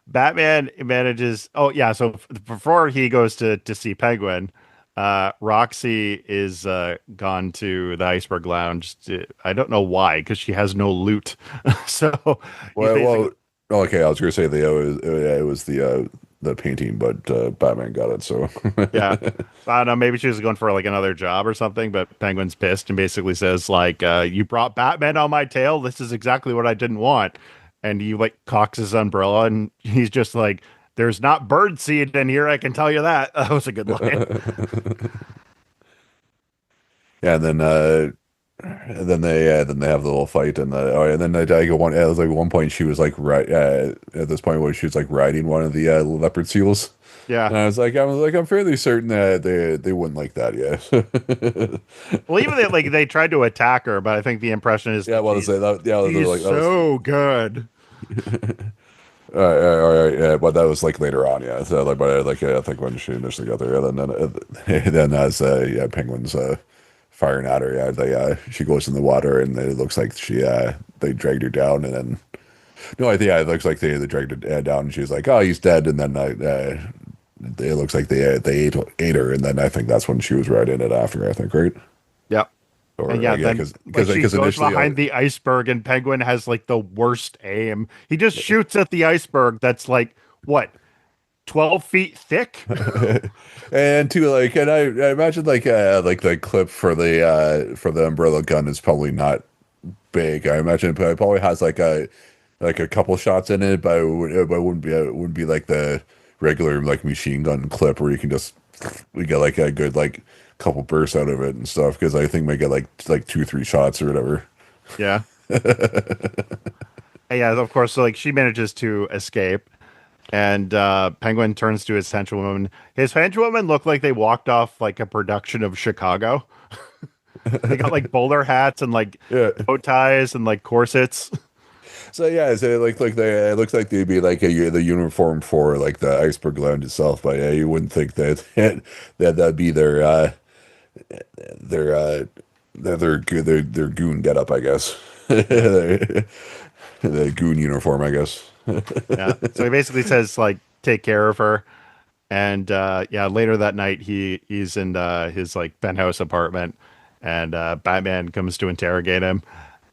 Batman manages. Oh yeah, so before he goes to see Penguin, Roxy is gone to the Iceberg Lounge. I don't know why, because she has no loot. So he's basically
Well, okay, I was gonna say it was the painting, but Batman got it. So
yeah. I don't know. Maybe she was going for like another job or something. But Penguin's pissed and basically says like, "You brought Batman on my tail. This is exactly what I didn't want." And he like cocks his umbrella and he's just like, "There's not bird seed in here. I can tell you that." That was a good line.
yeah, and then they have the little fight and then I go one. It was like one point she was like right at this point where she was like riding one of the leopard seals.
Yeah.
And I'm fairly certain that they wouldn't like that, yeah.
Well, even they tried to attack her, but I think the impression is
Yeah,
that
well, to say that, yeah,
she's
that was
so good.
all right, yeah, but that was like later on, yeah. So like, but like I think when she initially got there, and then as yeah, Penguin's firing at her, yeah, she goes in the water, and it looks like they dragged her down, and then no, I think yeah, it looks like they dragged her down, and she's like, oh, he's dead, and then it looks like they ate her, and then I think that's when she was right in it after, I think, right?
Yep.
Or
And yeah,
yeah,
then like she
because
goes
initially
behind the iceberg, and Penguin has like the worst aim. He just shoots at the iceberg that's like what 12 feet thick.
and to like, and I imagine like the clip for the umbrella gun is probably not big. I imagine it probably has like a couple shots in it, but it wouldn't be like the regular like machine gun clip where you can just we get like a good like couple bursts out of it and stuff because I think we get like two, three shots or whatever.
Yeah. And yeah, of course. So like she manages to escape, and Penguin turns to his henchwoman. His henchwoman look like they walked off like a production of Chicago. They got like bowler hats and like
Yeah.
bow ties and like corsets.
So yeah, so like it looks like they'd be like the uniform for like the Iceberg Lounge itself, but yeah, you wouldn't think that that'd be their their goon get up, I guess. The goon uniform, I guess.
Yeah. So he basically says like take care of her. And yeah, later that night he's in his like penthouse apartment, and Batman comes to interrogate him.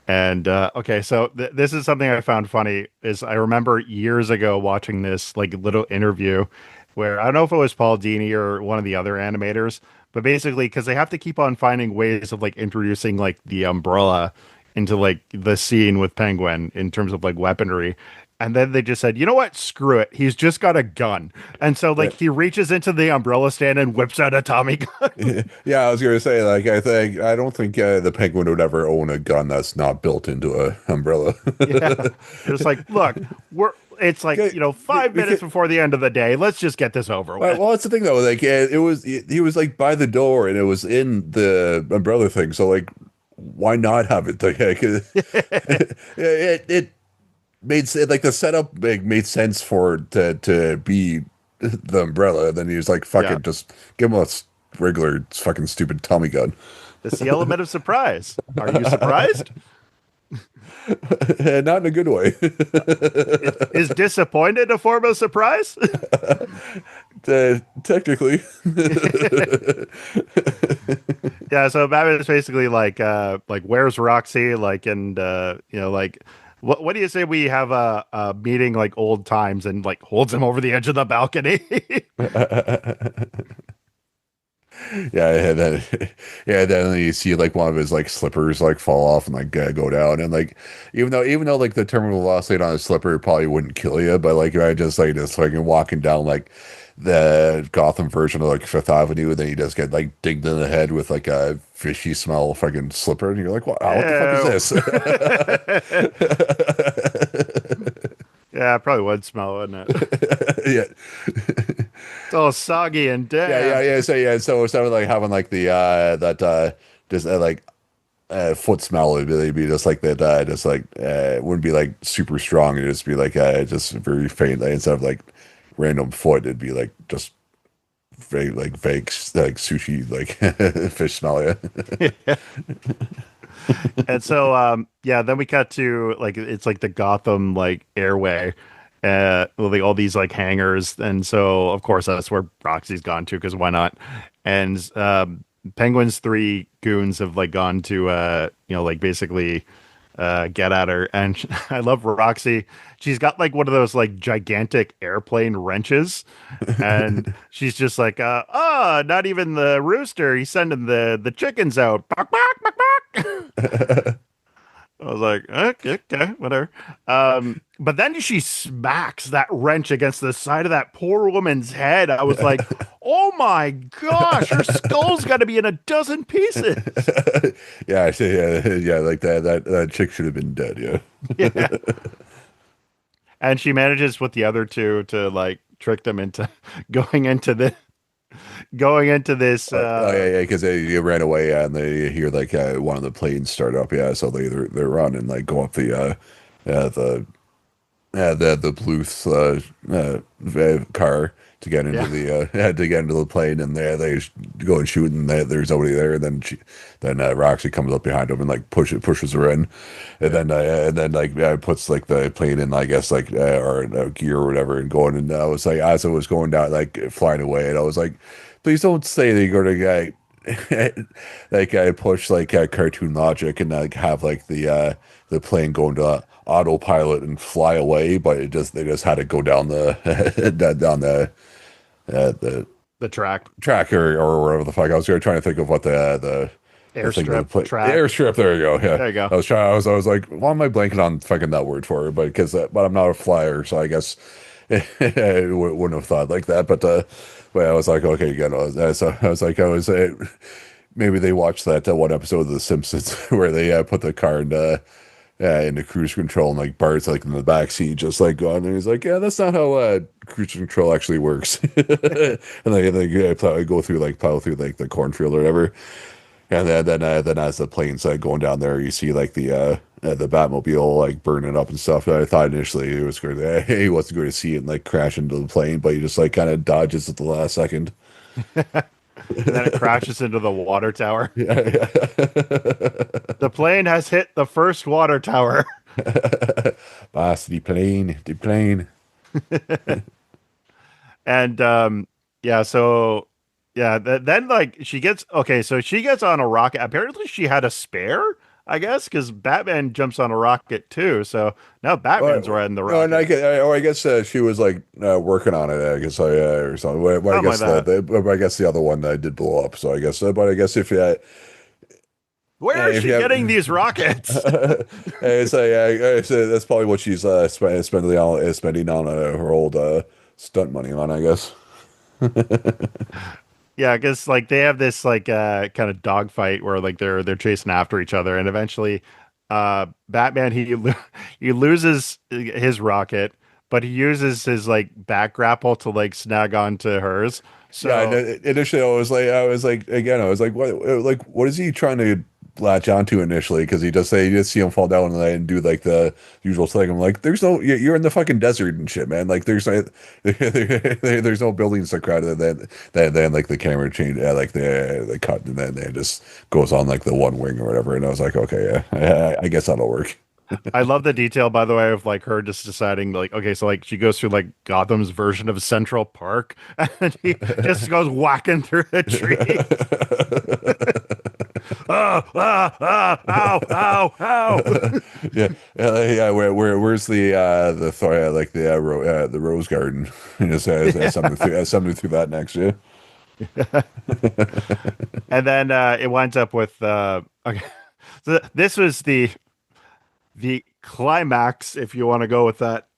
And okay, so this is something I found funny is I remember years ago watching this like little interview where I don't know if it was Paul Dini or one of the other animators, but basically because they have to keep on finding ways of like introducing like the umbrella into like the scene with Penguin in terms of like weaponry. And then they just said, you know what? Screw it. He's just got a gun. And so like he reaches into the umbrella stand and whips out a Tommy gun.
Yeah, I was gonna say like I don't think the Penguin would ever own a gun that's not built into a umbrella.
Yeah. It's like, look, it's like,
Okay,
5 minutes before the end of the day. Let's just get this over with.
well, that's the thing though. Like he was like by the door and it was in the umbrella thing. So like, why not have it? Like, it like the setup made sense for it to be the umbrella. And then he was like, "Fuck
Yeah.
it, just give him a regular fucking stupid Tommy gun."
It's the element of surprise. Are you surprised?
Not in a good way.
Is disappointed a form of surprise?
Technically.
Yeah, so Batman is basically like where's Roxy? Like and like what do you say we have a meeting like old times and like holds him over the edge of the balcony?
Yeah, and then then you see like one of his like slippers like fall off and like go down, and like even though like the terminal velocity on a slipper probably wouldn't kill you, but like I just like walking down like the Gotham version of like Fifth Avenue, and then you just get like dinged in the head with like a fishy smell fucking slipper, and you're like, what the fuck is this?
Yeah, I probably would smell, wouldn't it?
Yeah.
It's all soggy and damp.
So instead of like having like the just like foot smell, it'd be just like that. Just like it wouldn't be like super strong. It'd just be like just very faint. Like, instead of like random foot, it'd be like just fake like sushi like fish smell. Yeah.
And so yeah, then we cut to like it's like the Gotham like airway with like, all these like hangars, and so of course that's where Roxy's gone to because why not? And Penguin's three goons have like gone to like basically get at her, and I love Roxy. She's got like one of those like gigantic airplane wrenches, and she's just like oh, not even the rooster, he's sending the chickens out. Bark, bark, bark, bark. I was like, okay, whatever. But then she smacks that wrench against the side of that poor woman's head. I was like, oh my gosh, her skull's got to be in a dozen pieces.
Yeah, like that chick should have been dead. Yeah.
Yeah. And she manages with the other two to like trick them into going into the going into this
Oh yeah, because they ran away, and they hear like one of the planes start up. Yeah, so they run and like go up the the Bluth car to get into
yeah.
to get into the plane, and they go and shoot, and there's nobody there. And then Roxy comes up behind them and like pushes her in, and then like puts like the plane in, I guess like or gear or whatever, and going. And I was like, as it was going down, like flying away, and I was like, please don't say they're going to like push like cartoon logic and like have like the plane going to autopilot and fly away, but they just had to go down down the
The track
track or whatever the fuck. I was trying to think of what the thing
airstrip track.
airstrip. There you go. Yeah,
There you go.
I was like, why am I blanking on fucking that word for it? But I'm not a flyer, so I guess I wouldn't have thought like that. But I was like, okay, you know, so I was like, maybe they watched that one episode of The Simpsons where they put the car into cruise control, and like Bart's like in the back seat, just like going, and he's like, yeah, that's not how cruise control actually works. And they go through like plow through like the cornfield or whatever, and then as the plane's going down there, you see like the Batmobile like burning up and stuff. And I thought initially it was going to, he wasn't going to see it and like crash into the plane, but he just like kind of dodges at the last second.
And then it crashes into the water tower.
Yeah, yeah.
The plane has hit the first water tower.
Boss, the plane.
And yeah, so yeah, then like she gets okay, so she gets on a rocket. Apparently she had a spare, I guess, because Batman jumps on a rocket too. So now Batman's riding the
No, and
rocket.
I guess she was like working on it. I guess or something. Well, I
Something
guess
like that.
I guess the other one did blow up. So I guess, but I guess
Where is
if
she
you have,
getting these rockets?
it's like that's probably what she's spending on her old stunt money on. I guess.
Yeah, because like they have this like kind of dogfight where like they're chasing after each other, and eventually, Batman he loses his rocket, but he uses his like back grapple to like snag onto hers.
Yeah,
So
initially I was like, again, I was what is he trying to latch onto initially? Because you just see him fall down and do like the usual thing. I'm like, there's no, you're in the fucking desert and shit, man. Like there's no buildings to crowd. And then like the camera change, like the cut, and then it just goes on like the one wing or whatever. And I was like, okay, yeah, I guess that'll work.
I love the detail, by the way, of like her just deciding like, okay, so like she goes through like Gotham's version of Central Park, and he just goes whacking through the tree. Oh, ow, ow, ow.
Yeah, yeah. Where's the rose garden? And just something through that next. Yeah.
And then it winds up with okay. So this was the climax, if you want to go with that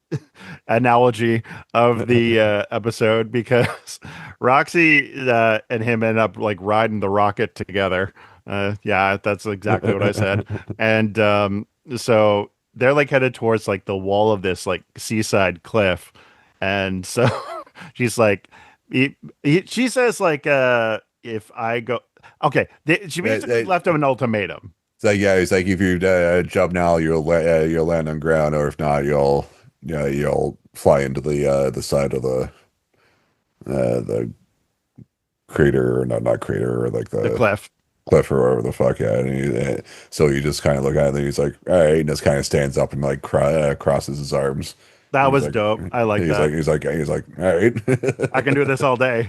analogy of the episode, because Roxy and him end up like riding the rocket together. Yeah, that's exactly what I said. And so they're like headed towards like the wall of this like seaside cliff, and so she's like, she says like, if I go, okay, she basically left him an ultimatum.
It's like, yeah, it's like if you jump now, you'll land on ground, or if not, you'll fly into the side of the crater, or not crater, or like
The
the
cliff.
cliff or whatever the fuck. Yeah, and so you just kind of look at it, and he's like, all right, and just kind of stands up and like crosses his arms.
That
And
was dope. I like that.
he's like, all right.
I can do this all day.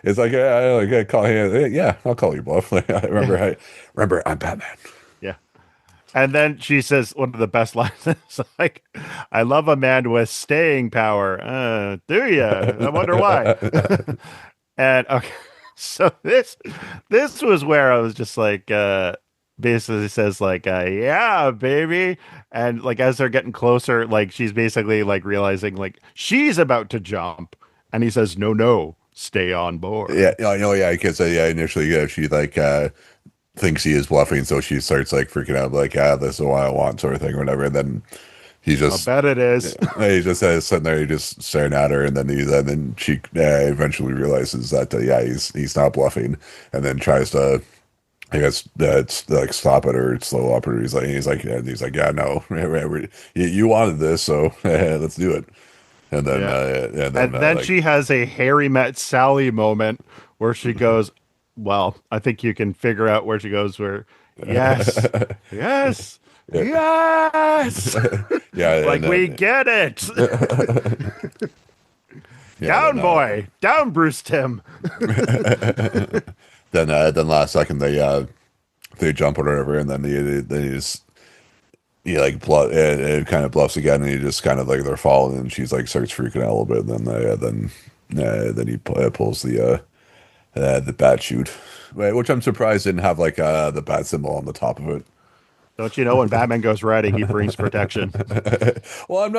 It's like, yeah, I call him. Yeah, I'll call you bluff. Like,
Yeah.
remember, I'm Batman.
Yeah. And then she says one of the best lines is like, I love a man with staying power. Do you? I wonder why. And okay, so this was where I was just like basically says like yeah, baby. And like as they're getting closer, like she's basically like realizing like she's about to jump. And he says, no, no, stay on
Yeah,
board.
I know. Yeah, because yeah, initially, she like thinks he is bluffing, so she starts like freaking out, like, this is what I want, sort of thing, or whatever. And then he
I'll
just
bet it is.
he just sitting there, he just staring at her, and then she eventually realizes that yeah, he's not bluffing, and then tries to, I guess, like stop it or slow up, or he's like, yeah, no, you wanted this, so let's do it.
Yeah.
And then
And then
like
she has a Harry met Sally moment where she goes, well, I think you can figure out where she goes where, yes, yes,
yeah,
yes.
yeah, and
Like we
then
get it.
yeah,
Down, boy. Down, Bruce Tim.
then last second they jump or whatever, and then he just like it kind of bluffs again, and he just kind of like they're falling, and she's like starts freaking out a little bit, and then he pulls the bat chute, which I'm surprised didn't have like the bat symbol on the top of it.
Don't you know when Batman goes riding, he brings protection?
Well, I'm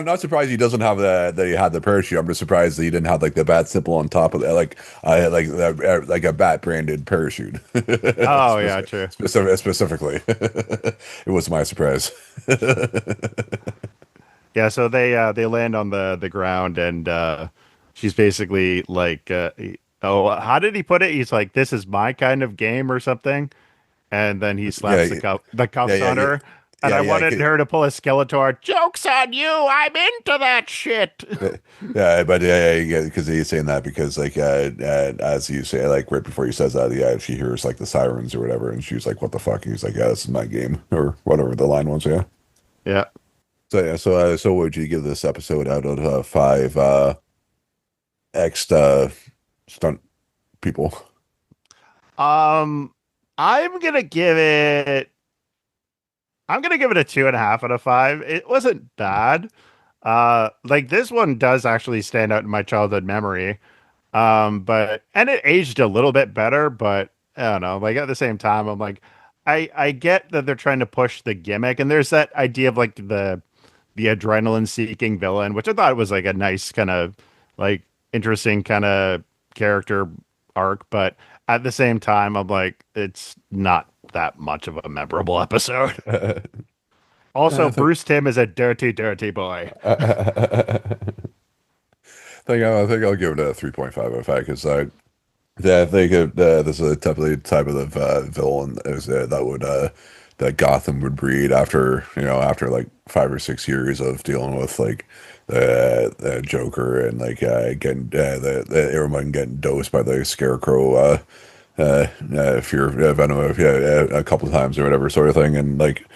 not surprised he doesn't have that he had the parachute. I'm just surprised that he didn't have like the bat symbol on top of it, like a bat branded parachute.
Oh, yeah, true.
Specifically, it was my surprise.
Yeah, so they land on the ground and she's basically like oh, how did he put it? He's like, this is my kind of game or something. And then he slaps
Yeah,
the
yeah,
cuffs
yeah,
on
yeah,
her. And I
yeah.
wanted her to pull a Skeletor. Joke's on you. I'm into that shit.
Yeah, but yeah, because he's saying that because like as you say, like right before he says that, yeah, she hears like the sirens or whatever, and she's like, "What the fuck?" And he's like, "Yeah, this is my game," or whatever the line was. Yeah.
Yeah.
So yeah, so what would you give this episode out of five ex stunt people?
Um, I'm gonna give it. I'm gonna give it a 2.5 out of 5. It wasn't bad. Like this one does actually stand out in my childhood memory. But and it aged a little bit better, but I don't know. Like at the same time, I'm like, I get that they're trying to push the gimmick, and there's that idea of like the adrenaline seeking villain, which I thought was like a nice kind of like interesting kind of character arc, but at the same time, I'm like, it's not that much of a memorable episode. Also,
I think
Bruce Timm is a dirty, dirty boy.
I think I'll give it a 3.5 out of 5 because yeah, I think this is a type of villain is, that would that Gotham would breed after after like 5 or 6 years of dealing with like the Joker and like getting everyone getting dosed by the Scarecrow fear venom a couple of times or whatever sort of thing, and like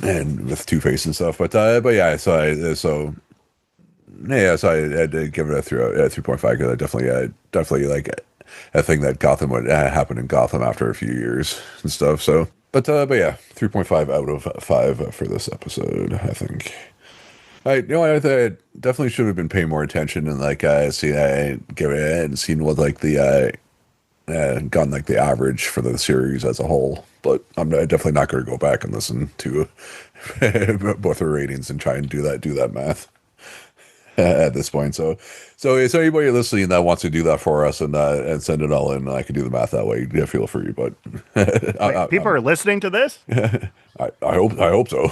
and with Two Face and stuff. But yeah, so I did give it a 3.5 because I definitely like a thing that Gotham would happen in Gotham after a few years and stuff. So, but yeah, 3.5 out of 5 for this episode, I think. I definitely should have been paying more attention and like give it and seen what like the gotten like the average for the series as a whole. But I'm definitely not going to go back and listen to both the ratings and try and do that math at this point. So anybody listening that wants to do that for us and send it all in, I can do the math that way. Yeah, feel free. But
Wait, people are listening to this?
I hope so.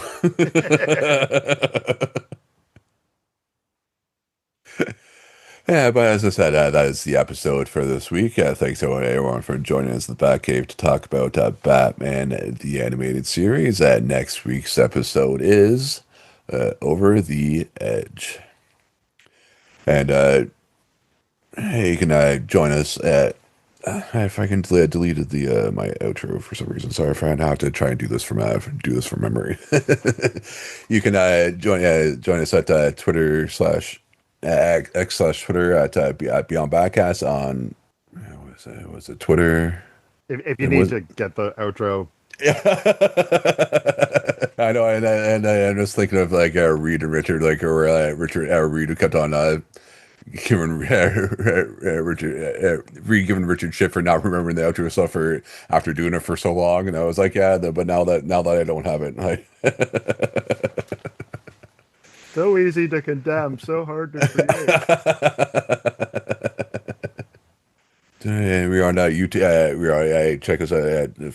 Yeah, but as I said, that is the episode for this week. Thanks to everyone for joining us in the Batcave to talk about Batman, the animated series. Next week's episode is Over the Edge. And Hey, you can join us at. If I can deleted the my outro for some reason. Sorry if I have to try and do this from memory. You can join us at Twitter slash X slash Twitter at Beyond Backcast on was it Twitter?
If you
And
need
was
to get the outro,
yeah. I know, I'm just thinking of like Reed and Richard, like or Richard Reed who kept on giving Richard Reed giving Richard shit for not remembering the outro stuff for after doing it for so long, and I was like, yeah, but now that I don't have it,
so easy to condemn, so hard to create.
And we are on YouTube. We are check us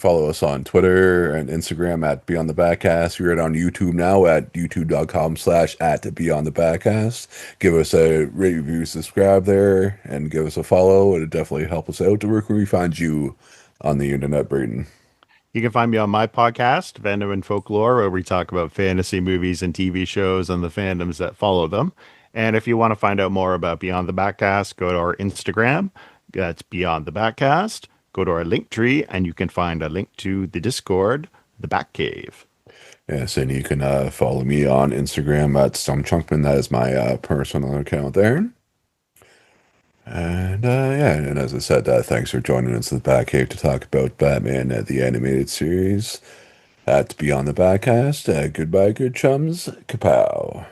follow us on Twitter and Instagram at Beyond the Backcast. We're on YouTube now at youtube.com/ at Beyond the Backcast. Give us a rate, review, subscribe there, and give us a follow. It'll definitely help us out. Where can we find you on the internet, Brayden?
You can find me on my podcast, Fandom and Folklore, where we talk about fantasy movies and TV shows and the fandoms that follow them. And if you want to find out more about Beyond the Backcast, go to our Instagram. That's Beyond the Backcast. Go to our link tree, and you can find a link to the Discord, the Back Cave.
Yes, and you can follow me on Instagram at StoneChunkman. That is my personal account there. And yeah, and as I said, thanks for joining us at the Batcave to talk about Batman the animated series. At Beyond the Backcast. Goodbye, good chums. Kapow.